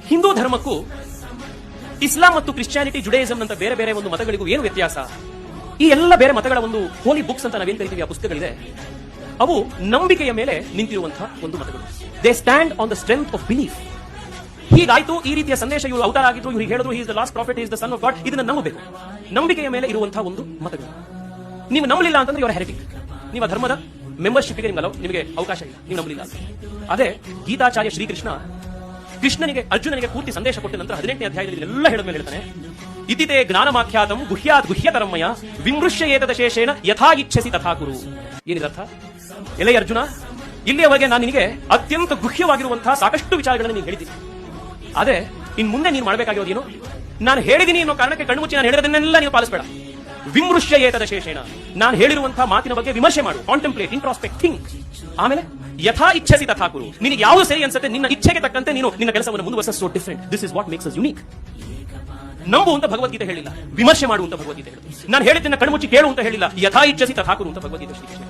ಹಿಂದೂ ಧರ್ಮಕ್ಕೂ ಇಸ್ಲಾಂ ಮತ್ತು ಕ್ರಿಶ್ಚಿಯಾನಿಟಿ, ಜುಡೇಯಿಸಂ ಅಂತ ಬೇರೆ ಬೇರೆ ಒಂದು ಮತಗಳಿಗೂ ಏನು ವ್ಯತ್ಯಾಸ? ಈ ಎಲ್ಲ ಬೇರೆ ಮತಗಳ ಒಂದು ಹೋಲಿ ಬುಕ್ಸ್ ಅಂತ ನಾವೇನ್ ಕರಿತೀವಿ, ಆ ಪುಸ್ತಕಗಳಿದೆ, ಅವು ನಂಬಿಕೆಯ ಮೇಲೆ ನಿಂತಿರುವಂತಹ ಒಂದು ಮತಗಳು. They stand on the strength of belief. ಹೀಗಾಯ್ತು, ಈ ರೀತಿಯ ಸಂದೇಶ ಇವರು ಅವತಾರ ಆಗಿದ್ರು, ಇವ್ರಿಗೆ ಹೇಳಿದ್ರು, is the last prophet, is the son of God, ಇದನ್ನ ನಂಬಬೇಕು. ನಂಬಿಕೆಯ ಮೇಲೆ ಇರುವಂತಹ ಒಂದು ಮತಗಳು. ನೀವು ನಂಬಲಿಲ್ಲ ಅಂತಂದ್ರೆ ಇವರ ಹೆರಿಟಿಕ್. ನೀವು ಧರ್ಮದ ಮೆಂಬರ್ಶಿಪ್ಗೆ ನಿಮಗೆ ಅವಕಾಶ ಇಲ್ಲ, ನೀವು ನಂಬಲಿಲ್ಲ. ಅದೇ ಗೀತಾಚಾರ್ಯ ಶ್ರೀಕೃಷ್ಣ ಕೃಷ್ಣನಿಗೆ, ಅರ್ಜುನನಿಗೆ ಪೂರ್ತಿ ಸಂದೇಶ ಕೊಟ್ಟ ನಂತರ 18ನೇ ಅಧ್ಯಾಯದಲ್ಲಿ ಎಲ್ಲ ಹೇಳಿದ ಮೇಲೆ ಹೇಳ್ತಾನೆ, ಇತಿತೆ ಜ್ಞಾನಮಾಖ್ಯಾತಂ ಗುಹ್ಯಾತ್ ಗುಹ್ಯತರಮಯ ವಿಮೃಶ್ಯ ಏತದ ಶೇಷೇಣ ಯಥಾ ಇಚ್ಛಸಿ ತಥಾ ಕುರು. ಏನಿದರ್ಥ? ಎಲೆ ಅರ್ಜುನ, ಇಲ್ಲಿಯವರೆಗೆ ನಾನು ನಿನಗೆ ಅತ್ಯಂತ ಗುಹ್ಯವಾಗಿರುವಂತಹ ಸಾಕಷ್ಟು ವಿಚಾರಗಳನ್ನು ನೀನು ಹೇಳಿದ್ದೀನಿ. ಆದ್ರೆ ಇನ್ ಮುಂದೆ ನೀನು ಮಾಡಬೇಕಾಗಿರೋದು ಏನು? ನಾನು ಹೇಳಿದ್ದೀನಿ ಅನ್ನೋ ಕಾರಣಕ್ಕೆ ಕಣ್ಮುಚ್ಚಿ ನಾನು ಹೇಳಿರೋದನ್ನೆಲ್ಲ ನೀವು ಪಾಲಿಸಬೇಡ. ವಿಮೃಶ್ಯ ಏತದ ಶೇಷೇಣ, ನಾನು ಹೇಳಿರುವಂತಹ ಮಾತಿನ ಬಗ್ಗೆ ವಿಮರ್ಶೆ ಮಾಡು, ಕಾಂಟೆಂಪ್ಲೇಟ್, ಇಂಟ್ರಾಸ್ಪೆಕ್ಟ್, ಥಿಂಕ್. ಆಮೇಲೆ ಯಥಾ ಇಚ್ಛಸಿ ತಥಾ ಕುರು. ನಿನಗೆ ಯಾವುದು ಸರಿ ಅನ್ಸುತ್ತೆ, ನಿನ್ನ ಇಚ್ಛೆಗೆ ತಕ್ಕಂತೆ ನೀನು ನಿನ್ನ ಕೆಲಸವನ್ನು ಮುಂದುವರಿಸ. So different. This is what makes us unique. ನಂಬು ಅಂತ ಭಗವದ್ಗೀತೆ ಹೇಳಿಲ್ಲ, ವಿಮರ್ಶೆ ಮಾಡು ಅಂತ ಭಗವದ್ಗೀತೆ ಹೇಳಿದೆ. ನಾನು ಹೇಳಿದ್ದನ್ನ ಕಣ್ಮುಚ್ಚಿ ಕೇಳು ಅಂತ ಹೇಳಿಲ್ಲ, ಯಥಾ ಇಚ್ಛಸಿ ತಥಾ ಕುರು ಅಂತ ಭಗವದ್ಗೀತೆ ಶ್ರೀಕೃಷ್ಣ.